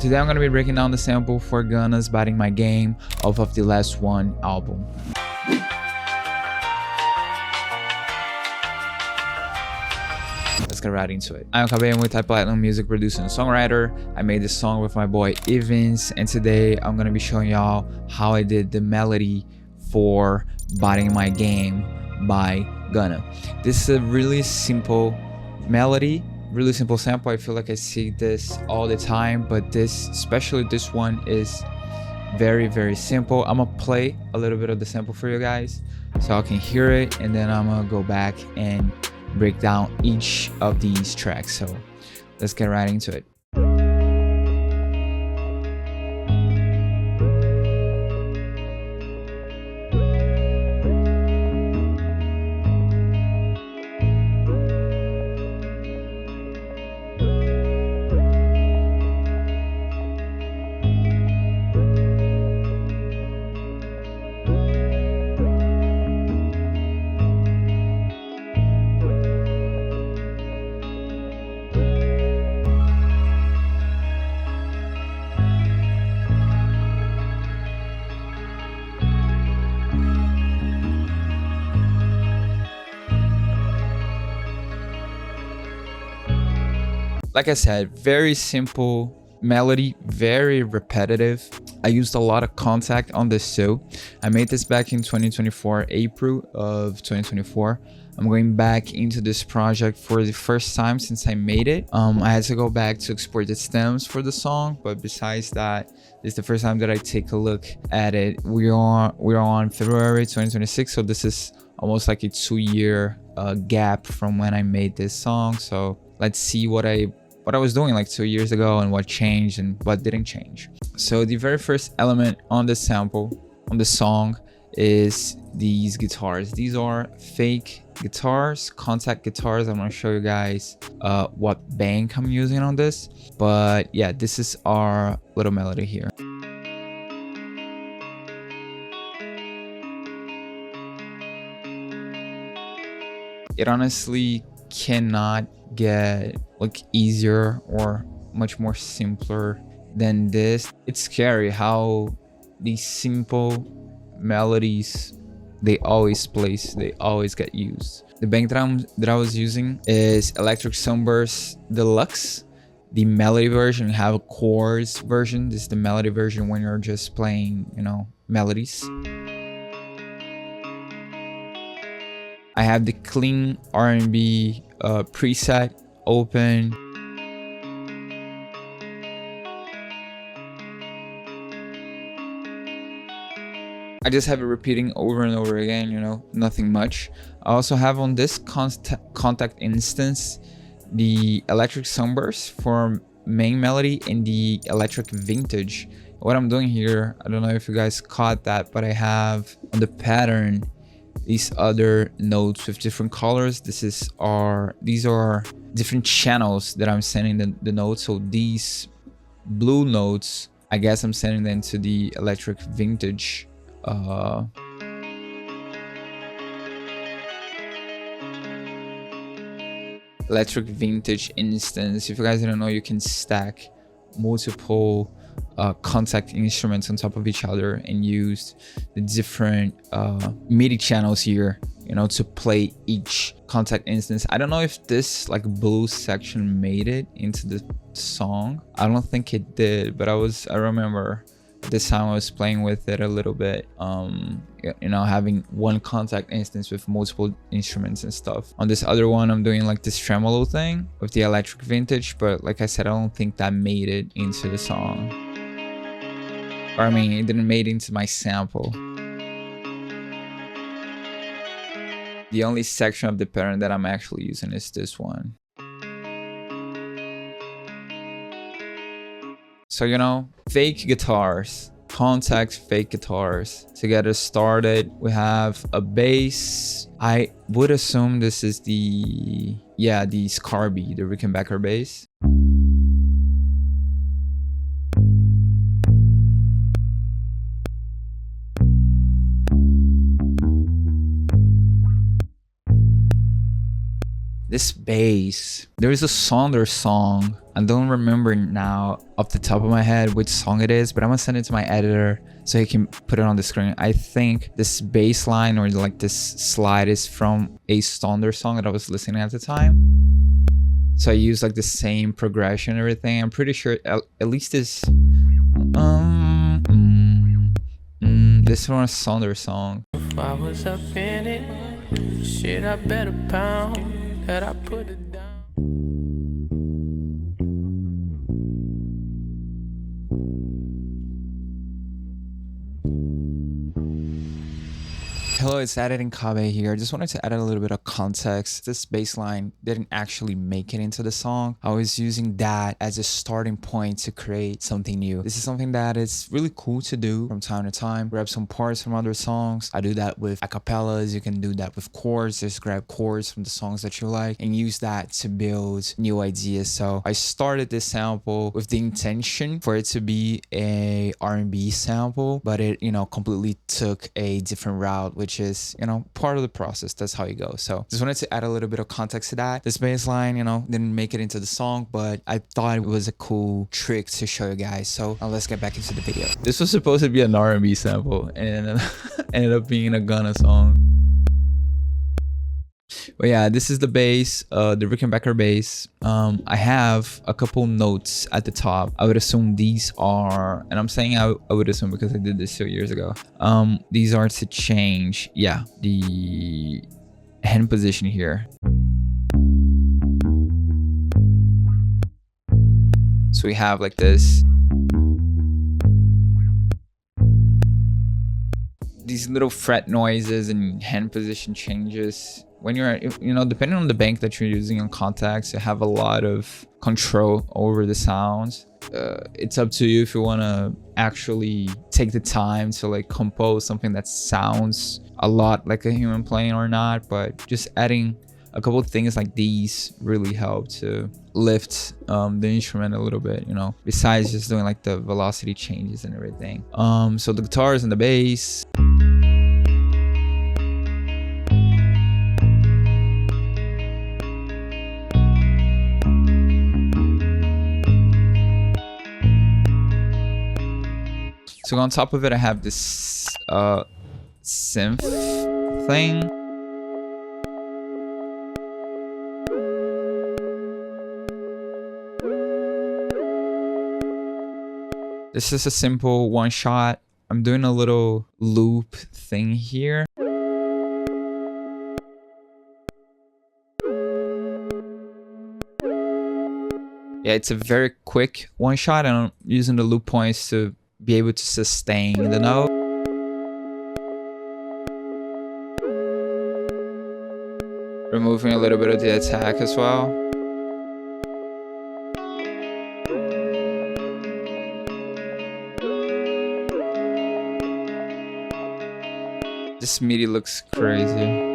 Today I'm gonna be breaking down the sample for Gunna's Biting My Game off of the Last Wun album. Let's get right into it. I'm a multi-platinum music producer and songwriter. I made this song with my boy Evans, and today I'm gonna be showing y'all how I did the melody for Biting My Game by Gunna. This is a really simple melody, really simple sample. I feel like I see this all the time, but especially this one is very simple. I'm gonna play a little bit of the sample for you guys so I can hear it, and then I'm gonna go back and break down each of these tracks. So let's get right into it. Like I said, very simple melody, very repetitive. I used a lot of contact on this too. I made this back in 2024, April of 2024. I'm going back into this project for the first time since I made it. I had to go back to export the stems for the song, but besides that, this is the first time that I take a look at it. We're on February 2026, so this is almost like a 2-year gap from when I made this song. So let's see what I was doing like 2 years ago and what changed and what didn't change. So the very first element on the sample, on the song, is these guitars. These are fake guitars, contact guitars. I'm gonna show you guys what bank I'm using on this. But yeah, this is our little melody here. It honestly cannot get like easier or much more simpler than this. It's scary how these simple melodies, they always get used. The bank that I was using is Electric Sunburst Deluxe, the melody version. You have a chords version. This is the melody version when you're just playing, you know, melodies. I have the clean R&B preset open. I just have it repeating over and over again, you know, nothing much. I also have on this contact instance the Electric Sunburst for main melody and the Electric Vintage. What I'm doing here, I don't know if you guys caught that, but I have on the pattern these other notes with different colors. These are different channels that I'm sending the notes. So these blue notes, I guess I'm sending them to the Electric Vintage Electric Vintage instance. If you guys didn't know, you can stack multiple contact instruments on top of each other and use the different MIDI channels here, you know, to play each contact instance. I don't know if this like blue section made it into the song. I don't think it did, but I remember this time I was playing with it a little bit, you know, having one contact instance with multiple instruments and stuff. On this other one, I'm doing like this tremolo thing with the Electric Vintage, but like I said, I don't think that made it into the song. Or I mean, it didn't make it into my sample. The only section of the pattern that I'm actually using is this one. So, you know, fake guitars, contact fake guitars. To get us started, we have a bass. I would assume this is the Scarby, the Rickenbacker bass. This bass, there is a Sonder song. I don't remember now off the top of my head which song it is, but I'm gonna send it to my editor so he can put it on the screen. I think this bass line or like this slide is from a Sonder song that I was listening at the time. So I used like the same progression and everything. I'm pretty sure at least this this one is Sonder song. If I was up in it, shit, I bet a pound that I put it down. Hello, it's Editing Kabe here. I just wanted to add a little bit of context. This bass line didn't actually make it into the song. I was using that as a starting point to create something new. This is something that is really cool to do from time to time. Grab some parts from other songs. I do that with acapellas. You can do that with chords. Just grab chords from the songs that you like and use that to build new ideas. So I started this sample with the intention for it to be a R&B sample, but it, completely took a different route, which is, part of the process. That's how you go. So just wanted to add a little bit of context to that. This bass line, didn't make it into the song, but I thought it was a cool trick to show you guys. So now let's get back into the video. This was supposed to be an R&B sample and ended up being a Gunna song. But yeah, this is the bass, the Rickenbacker bass. I have a couple notes at the top. I would assume these are, and I'm saying I would assume because I did this 2 years ago. These are to change, the hand position here. So we have like this. These little fret noises and hand position changes. When you're, depending on the bank that you're using on contacts, you have a lot of control over the sounds. It's up to you if you want to actually take the time to like compose something that sounds a lot like a human playing or not. But just adding a couple of things like these really help to lift the instrument a little bit, besides just doing like the velocity changes and everything. So the guitars and the bass. So on top of it, I have this synth thing. This is a simple one shot. I'm doing a little loop thing here. Yeah, it's a very quick one shot, and I'm using the loop points to be able to sustain the note. Removing a little bit of the attack as well. This MIDI looks crazy.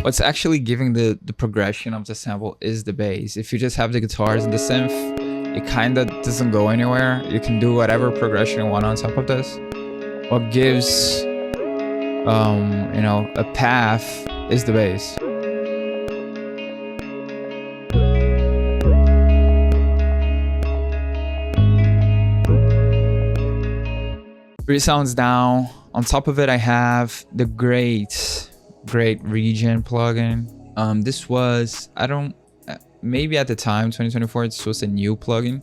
What's actually giving the progression of the sample is the bass. If you just have the guitars and the synth, it kind of doesn't go anywhere. You can do whatever progression you want on top of this. What gives, a path is the bass. Three sounds down. On top of it, I have the great Regen plugin. This was, maybe at the time 2024 this was a new plugin.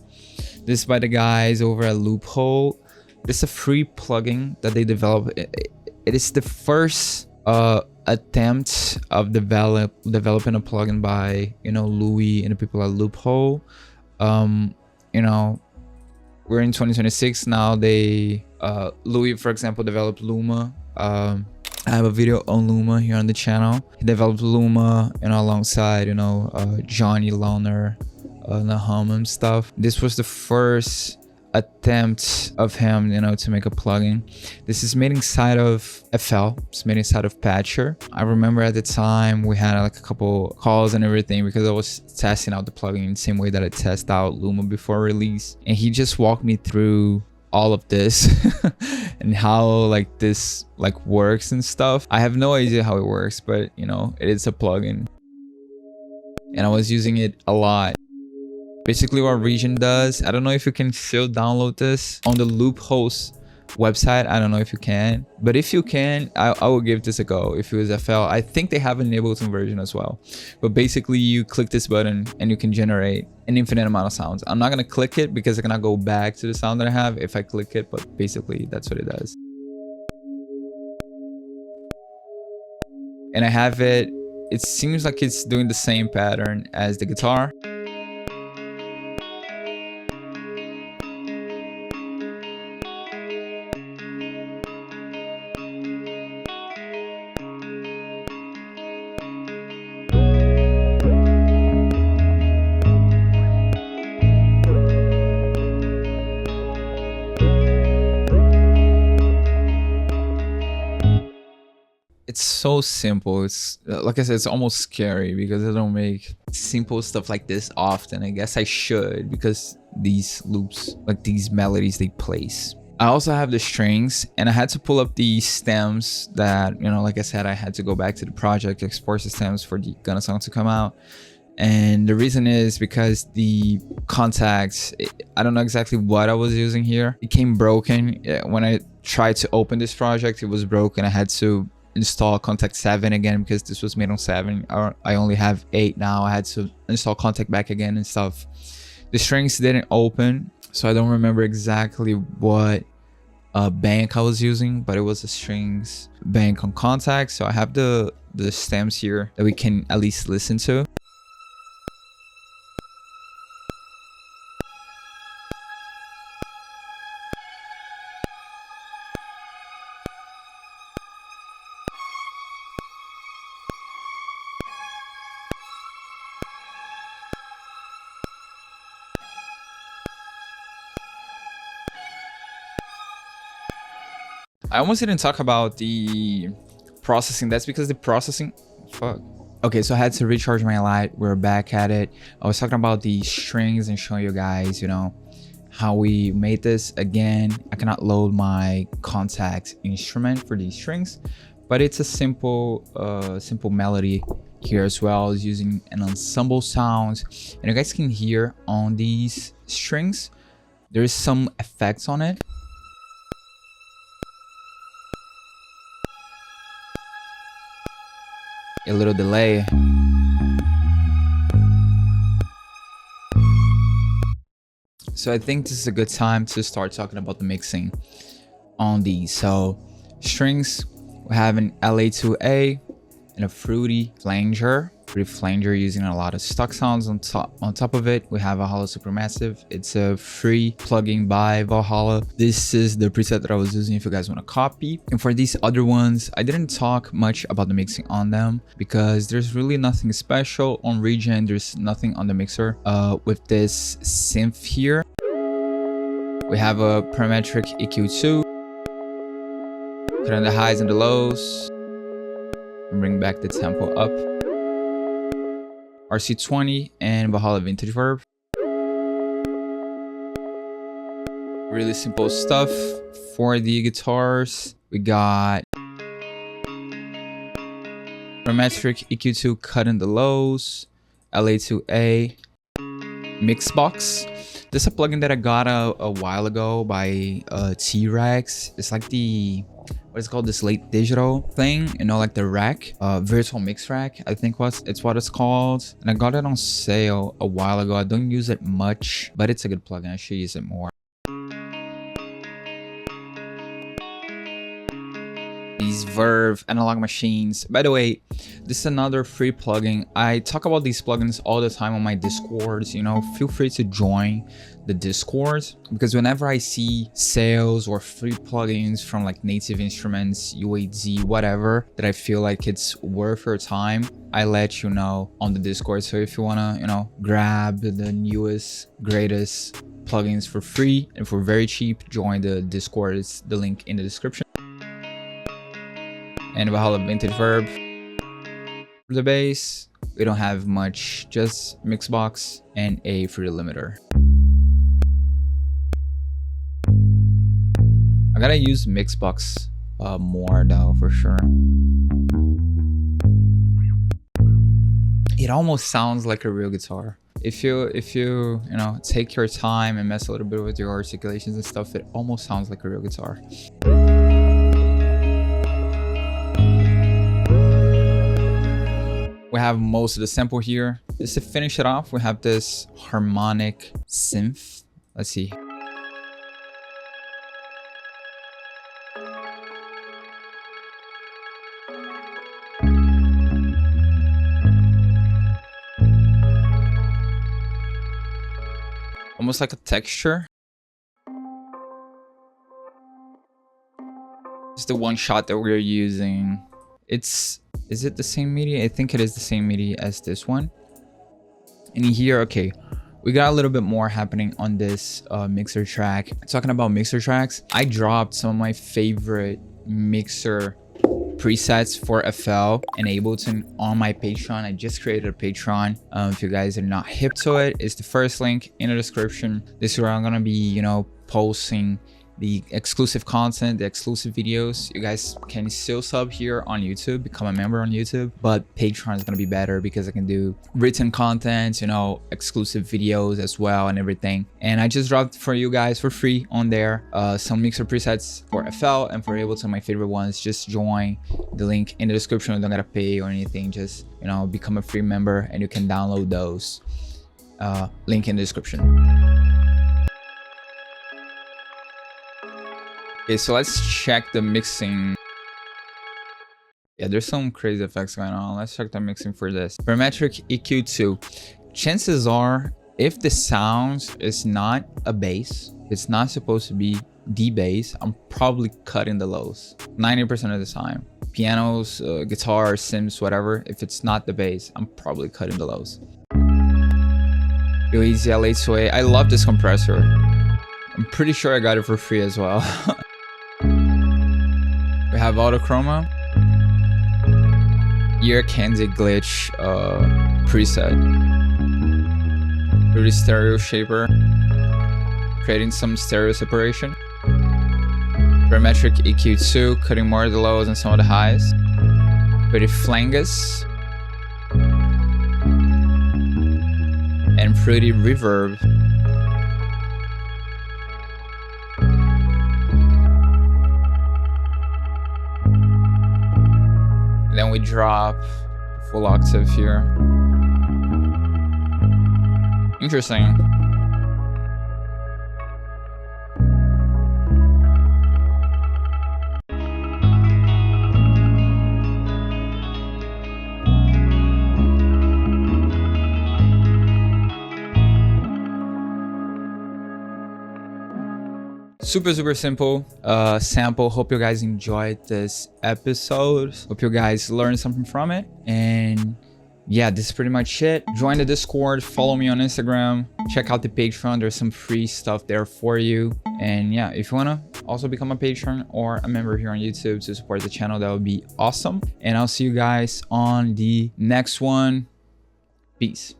This is by the guys over at Loophole. It's a free plugin that they developed. It is the first attempt of developing a plugin by Louis and the people at Loophole. We're in 2026 now. They Louis, for example, developed Luma. I have a video on Luma here on the channel. He developed Luma, alongside, Johnny Launer, Nahum and stuff. This was the first attempt of him, to make a plugin. This is made inside of FL. It's made inside of Patcher. I remember at the time we had like a couple calls and everything because I was testing out the plugin in the same way that I test out Luma before release. And he just walked me through all of this and how like this like works and stuff. I have no idea how it works, but you know, it is a plugin and I was using it a lot. Basically what Regen does, I don't know if you can still download this on the Loophost website. I don't know if you can, but if you can, I will give this a go. If it was FL, I think they have an Ableton version as well. But basically you click this button and you can generate an infinite amount of sounds. I'm not gonna click it because I cannot go back to the sound that I have if I click it, but basically that's what it does. And I have it, it seems like it's doing the same pattern as the guitar. It's so simple. It's like I said, it's almost scary because I don't make simple stuff like this often. I guess I should, because these loops, like these melodies, they place. I also have the strings, and I had to pull up the stems that, you know, like I said, I had to go back to the project, export the stems for the Gunna song to come out. And the reason is because the contacts, I don't know exactly what I was using here. It came broken. When I tried to open this project, it was broken. I had to install contact 7 again because this was made on 7. I only have 8 now. I had to install contact back again and stuff. The strings didn't open, so I don't remember exactly what bank I was using, but it was a strings bank on contact. So I have the stems here that we can at least listen to. I almost didn't talk about the processing. That's because the processing, fuck. Okay, so I had to recharge my light. We're back at it. I was talking about the strings and showing you guys, you know, how we made this. Again, I cannot load my contact instrument for these strings, but it's a simple melody here as well, is using an ensemble sounds. And you guys can hear on these strings, there's some effects on it. A little delay. So I think this is a good time to start talking about the mixing on these. So strings, we have an LA2A and a fruity flanger. Fruity flanger using a lot of stock sounds on top of it. We have Valhalla Supermassive. It's a free plugin by Valhalla. This is the preset that I was using if you guys want to copy. And for these other ones, I didn't talk much about the mixing on them because there's really nothing special on Regen. There's nothing on the mixer. With this synth here, we have a parametric EQ2. Put on the highs and the lows. And bring back the tempo up. RC20 and Valhalla Vintage Verb. Really simple stuff. For the guitars, we got parametric EQ2 cut in the lows, LA2A, Mixbox. This is a plugin that I got a while ago by T-Rex. It's like the, what is it called, this late digital thing, you know, like the rack, virtual mix rack, I think it's what it's called. And I got it on sale a while ago. I don't use it much, but it's a good plugin. I should use it more. These Verve analog machines. By the way, this is another free plugin. I talk about these plugins all the time on my Discords. You know, feel free to join the Discord, because whenever I see sales or free plugins from like Native Instruments, UAZ, whatever, that I feel like it's worth your time, I let you know on the Discord. So if you wanna, you know, grab the newest, greatest plugins for free and for very cheap, join the Discord. It's the link in the description. And Valhalla Vintage Verb. For the bass, we don't have much, just Mixbox and a fruity limiter. gotta use Mixbox more though, for sure. It almost sounds like a real guitar. If you know, take your time and mess a little bit with your articulations and stuff, it almost sounds like a real guitar. We have most of the sample here. Just to finish it off, we have this harmonic synth. Let's see. Almost like a texture. It's the one shot that we're using. Is it the same MIDI? I think it is the same MIDI as this one. And here, okay, we got a little bit more happening on this mixer track. Talking about mixer tracks, I dropped some of my favorite mixer presets for FL and Ableton on my Patreon. I just created a Patreon. If you guys are not hip to it, it's the first link in the description. This is where I'm gonna be, you know, posting the exclusive content, the exclusive videos. You guys can still sub here on YouTube, become a member on YouTube, but Patreon is gonna be better because I can do written content, you know, exclusive videos as well and everything. And I just dropped for you guys for free on there some mixer presets for FL and for Ableton, my favorite ones. Just join the link in the description. You don't gotta pay or anything, just, you know, become a free member and you can download those. Link in the description. Okay, so let's check the mixing. Yeah, there's some crazy effects going on. Let's check the mixing for this. Parametric EQ2. Chances are, if the sound is not a bass, it's not supposed to be the bass, I'm probably cutting the lows 90% of the time. Pianos, guitar, synths, whatever, if it's not the bass, I'm probably cutting the lows. Yo, easy LA2A. I love this compressor. I'm pretty sure I got it for free as well. We have auto chroma, ear candy glitch preset, really stereo shaper, creating some stereo separation, parametric EQ2, cutting more of the lows and some of the highs, pretty flangus, and pretty reverb. Then we drop full octave here. Interesting. Super simple sample. Hope you guys enjoyed this episode. Hope you guys learned something from it. And yeah, this is pretty much it. Join the Discord, follow me on Instagram, check out the Patreon. There's some free stuff there for you. And yeah, if you wanna also become a patron or a member here on YouTube to support the channel, that would be awesome. And I'll see you guys on the next one. Peace.